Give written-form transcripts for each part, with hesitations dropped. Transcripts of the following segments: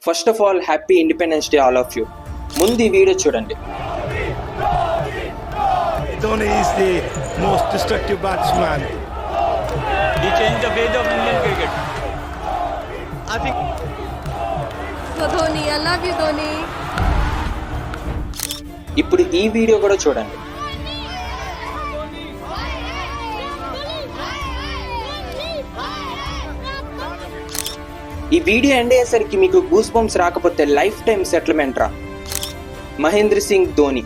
First of all happy independence day all of you. ముందు ఈ video చూడండి. Dhoni is the most destructive batsman. He changed the face of Indian cricket. I think. So Dhoni, I love you Dhoni. ఇప్పుడు ఈ video కూడా చూడండి. ఈ video end అయ్యేసరికి మీకు గూస్ బంప్స్ రాకపోతే లైఫ్ టైం సెటిల్మెంట్ రా. మహేంద్ర సింగ్ ధోని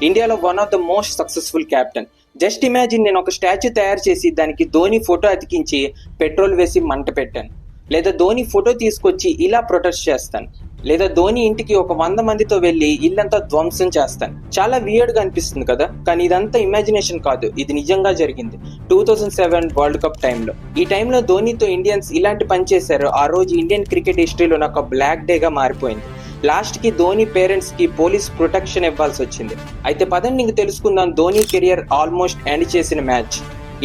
ఇండియాలో one of the most successful captain. Just imagine, నేను ఒక స్టాచ్యూ తయారు చేసి దానికి ధోని ఫోటో అతికించి పెట్రోల్ వేసి మంట పెట్టాను, లేదా ధోని ఫోటో తీసుకొచ్చి ఇలా ప్రొటెస్ట్ చేస్తాను, లేదా ధోని ఇంటికి ఒక 100 మందితో వెళ్ళి ఇల్లంతా ధ్వంసం చేస్తాను. చాలా వియర్డ్ గా అనిపిస్తుంది కదా, కానీ ఇదంతా ఇమాజినేషన్ కాదు, ఇది నిజంగా జరిగింది 2007 వరల్డ్ కప్ టైంలో. ఈ టైంలో ధోనితో ఇండియన్స్ ఇలాంటి పని చేశారు. ఆ రోజు ఇండియన్ క్రికెట్ హిస్టరీలో ఒక బ్లాక్ డే గా మారిపోయింది. లాస్ట్ కి ధోని పేరెంట్స్ కి పోలీస్ ప్రొటెక్షన్ ఇవ్వాల్సి వచ్చింది. అయితే పదండి నీకు తెలుసుకుందాం ధోని కెరియర్ ఆల్మోస్ట్ ఎండ్ చేసిన మ్యాచ్,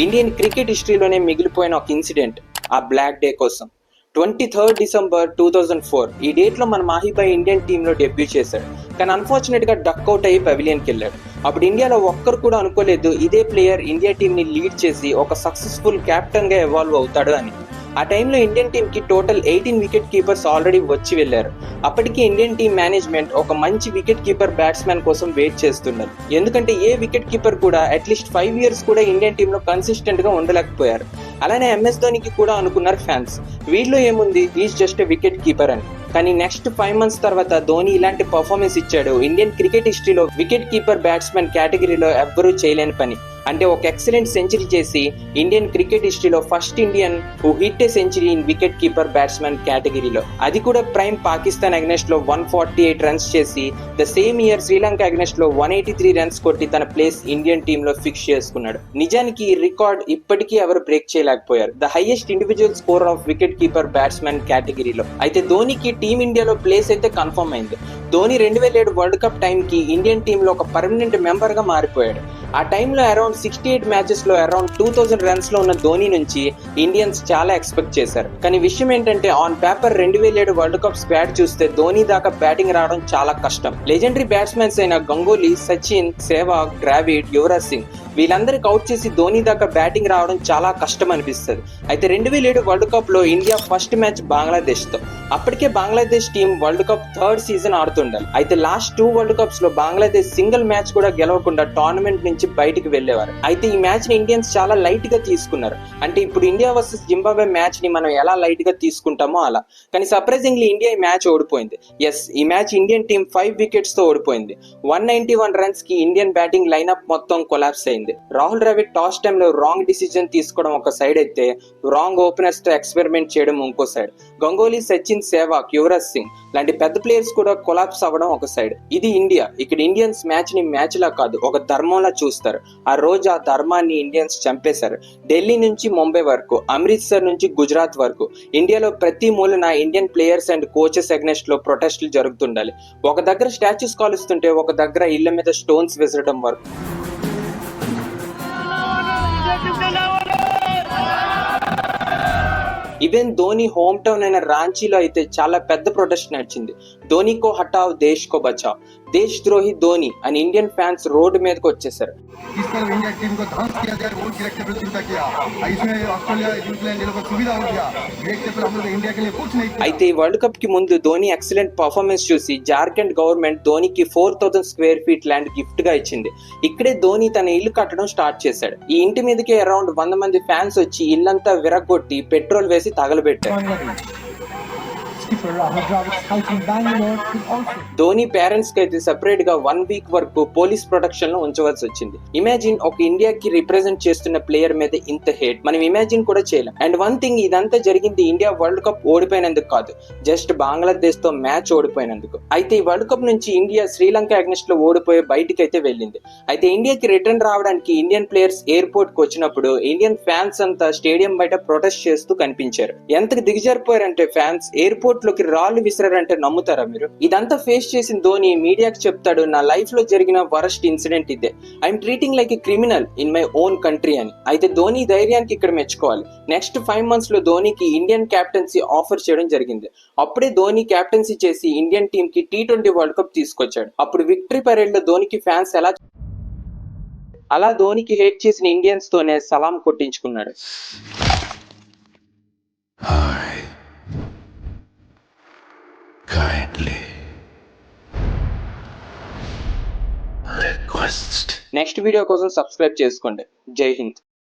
ఇండియన్ క్రికెట్ హిస్టరీలోనే మిగిలిపోయిన ఒక ఇన్సిడెంట్, ఆ బ్లాక్ డే కోసం. 23 డిసెంబర్ 2004 ఈ డేట్ లో మన మాహిబాయ్ ఇండియన్ టీమ్ లో డెబ్యూ చేశాడు. కానీ అన్ఫార్చునేట్ గా డక్అవుట్ అయ్యి పెవిలియన్ కి వెళ్ళాడు. అప్పుడు ఇండియాలో ఒక్కరు కూడా అనుకోలేదు ఇదే ప్లేయర్ ఇండియా టీమ్ ని లీడ్ చేసి ఒక సక్సెస్ఫుల్ కెప్టెన్ గా ఎవాల్వ్ అవుతాడు అని. ఆ టైంలో ఇండియన్ టీమ్ కి టోటల్ 18 వికెట్ కీపర్స్ ఆల్రెడీ వచ్చి వెళ్ళారు. అప్పటికి ఇండియన్ టీమ్ మేనేజ్మెంట్ ఒక మంచి వికెట్ కీపర్ బ్యాట్స్మెన్ కోసం వెయిట్ చేస్తున్నారు. ఎందుకంటే ఏ వికెట్ కీపర్ కూడా అట్లీస్ట్ 5 years కూడా ఇండియన్ టీమ్ లో కన్సిస్టెంట్ గా ఉండలేకపోయారు. అలానే MS ధోనికి కూడా అనుకున్నారు ఫ్యాన్స్, వీళ్ళు ఏముంది, ఈజ్ జస్ట్ వికెట్ కీపర్ అని. కానీ నెక్స్ట్ 5 months తర్వాత ధోని ఇలాంటి పర్ఫార్మెన్స్ ఇచ్చాడు, ఇండియన్ క్రికెట్ హిస్టరీలో వికెట్ కీపర్ బ్యాట్స్మెన్ కేటగిరీలో ఎవ్వరూ చేయలేని పని. అంటే ఒక ఎక్సలెంట్ సెంచరీ చేసి ఇండియన్ క్రికెట్ హిస్టరీలో first Indian who hit a century in wicket keeper batsmen కేటగిరీలో, అది కూడా ప్రైమ్ పాకిస్తాన్ అగెన్స్ట్ లో 148 రన్స్ చేసి the same year Sri Lanka against లో 183 రన్స్ కొట్టి తన ప్లేస్ ఇండియన్ టీమ్ లో ఫిక్స్ చేసుకున్నాడు. నిజానికి ఈ రికార్డ్ ఇప్పటికీ ఎవరు బ్రేక్ చేయలేకపోయారు, the highest individual score of wicket keeper batsmen కేటగిరీలో. అయితే ధోనికి టీమిండియాలో ప్లేస్ అయితే కన్ఫర్మ్ అయింది. ధోని 2007 వరల్డ్ కప్ టైం కి ఇండియన్ టీమ్ లో ఒక పర్మనెంట్ మెంబర్ గా మారిపోయాడు. ఆ టైంలో అరౌండ్ 68 మ్యాచెస్ లో అరౌండ్ 2000 రన్స్ లో ఉన్న ధోని నుంచి ఇండియన్స్ చాలా ఎక్స్పెక్ట్ చేశారు. కానీ విషయం ఏంటంటే on paper 2007 world cup squad చూస్తే ధోని దాకా బ్యాటింగ్ రావడం చాలా కష్టం. లెజెండరీ బ్యాట్స్మెన్స్ అయిన గంగూలీ, సచిన్, సెహ్వాగ్, ద్రావిడ్, యువరాజ్ సింగ్ వీళ్ళందరికి అవుట్ చేసి ధోని దాకా బ్యాటింగ్ రావడం చాలా కష్టం అనిపిస్తుంది. అయితే 2007 వరల్డ్ కప్ లో ఇండియా ఫస్ట్ మ్యాచ్ బంగ్లాదేశ్ తో. అప్పటికే Bangladesh team world cup 3rd season ఆడుతుండాలి. అయితే లాస్ట్ 2 వరల్డ్ కప్స్ లో బంగ్లాదేశ్ సింగిల్ మ్యాచ్ కూడా గెలవకుండా టోర్నమెంట్ నుంచి బయటికి వెళ్లేవారు. అయితే ఈ మ్యాచ్ ని ఇండియన్స్ చాలా లైట్ గా తీసుకున్నారు. అంటే ఇప్పుడు ఇండియా వర్సెస్ జింబాబ్వే మ్యాచ్ ని మనం ఎలా లైట్ గా తీసుకుంటామో అలా. కానీ సర్ప్రైజింగ్లీ ఇండియా ఈ మ్యాచ్ ఓడిపోయింది. ఎస్, ఈ మ్యాచ్ ఇండియన్ టీం 5 వికెట్స్ తో ఓడిపోయింది. 191 రన్స్ కి ఇండియన్ బ్యాటింగ్ లైనప్ మొత్తం కొలాప్స్ అయింది. రాహుల్ ద్రావిడ్ టాస్ టైంలో రాంగ్ డిసిజన్ తీసుకోవడం ఒక సైడ్ అయితే, రాంగ్ ఓపెనర్స్ తో ఎక్స్పెరిమెంట్ చేయడం ఇంకో సైడ్. గంగూలీ, సచిన్, సెహ్వాగ్, యువరాజ్ సింగ్ లాంటి పెద్ద ప్లేయర్స్ కూడా కొలాప్స్ అవ్వడం ఒక సైడ్. ఇది ఇండియా. ఇక్కడ ఇండియన్స్ మ్యాచ్ ని మ్యాచ్ లా కాదు, ఒక ధర్మంలా చూస్తారు. ఆ రోజు ఆ ధర్మాన్ని ఇండియన్స్ చంపేశారు. ఢిల్లీ నుంచి ముంబై వరకు, అమృత్సర్ నుంచి గుజరాత్ వరకు ఇండియాలో ప్రతి మూలన Indian players and coaches against లో ప్రొటెస్టులు జరుగుతుండాలి. ఒక దగ్గర స్టాచ్యూస్ కాలుస్తుంటే ఒక దగ్గర ఇళ్ల మీద స్టోన్స్ విసరడం వరకు. ఈవెన్ ధోని హోమ్ టౌన్ అయిన రాంచీలో అయితే చాలా పెద్ద ప్రొటెస్ట్ నడిచింది. ధోనికో హటావ్ దేశ్ కో బచావ్, దేశ్ ద్రోహి ధోని అని ఇండియన్ ఫ్యాన్స్ రోడ్డు మీదకి వచ్చేసారు. అయితే ఈ వరల్డ్ కప్ కి ముందు ధోని ఎక్సలెంట్ పర్ఫార్మెన్స్ చూసి జార్ఖండ్ గవర్నమెంట్ ధోనికి 4000 square feet ల్యాండ్ గిఫ్ట్ గా ఇచ్చింది. ఇక్కడే ధోని తన ఇల్లు కట్టడం స్టార్ట్ చేశాడు. ఈ ఇంటి మీదకి అరౌండ్ 100 మంది ఫ్యాన్స్ వచ్చి ఇల్లంతా విరగొట్టి పెట్రోల్ వేసి తగలబెట్టారు. ధోని పేరెంట్స్ కి అయితే సెపరేట్ గా 1 week వరకు పోలీస్ ప్రొటెక్షన్ లో ఉంచవలసి వచ్చింది. ఇమాజిన్, ఒక ఇండియాకి రిప్రజెంట్ చేస్తున్న ప్లేయర్ మీద ఇంత హేట్ మనం ఇమాజిన్ కూడా చేయలేం. అండ్ వన్ థింగ్, ఇదంతా జరిగింది ఇండియా వరల్డ్ కప్ ఓడిపోయినందుకు కాదు, జస్ట్ బంగ్లాదేశ్ తో మ్యాచ్ ఓడిపోయినందుకు. అయితే ఈ వరల్డ్ కప్ నుంచి ఇండియా శ్రీలంక అగెన్స్ట్ లో ఓడిపోయి బయటికి అయితే వెళ్ళింది. అయితే ఇండియాకి రిటర్న్ రావడానికి ఇండియన్ ప్లేయర్స్ ఎయిర్పోర్ట్ కి వచ్చినప్పుడు ఇండియన్ ఫ్యాన్స్ అంతా స్టేడియం బయట ప్రొటెస్ట్ చేస్తూ కనిపించారు. ఎంతకు దిగజారిపోయారంటే ఫ్యాన్స్ ఎయిర్పోర్ట్ ఎయిర్పోర్ట్ లోకి రాళ్లు విసిరారంటే నమ్ముతారా మీరు? ఇదంతా ఫేస్ చేసిన ధోని మీడియాకి చెప్తాడు, నా లైఫ్ లో జరిగిన వరస్ట్ ఇన్సిడెంట్ ఇదే, I'm treating like a criminal in my own country అని. అయితే ధోని ధైర్యానికి ఇక్కడ మెచ్చుకోవాలి. నెక్స్ట్ 5 months లో ధోనికి ఇండియన్ క్యాప్టెన్సీ ఆఫర్ చేయడం జరిగింది. అప్పుడే ధోని క్యాప్టెన్సీ చేసి ఇండియన్ టీమ్ కి T20 వరల్డ్ కప్ తీసుకొచ్చాడు. అప్పుడు విక్టరీ పరేడ్ లో ధోనికి ఫ్యాన్స్ అలా ధోనికి హేట్ చేసిన ఇండియన్స్ తోనే సలాం కొట్టించుకున్నాడు. I kindly request. Next video కోసం సబ్స్క్రైబ్ చేసుకోండి. జై హింద్.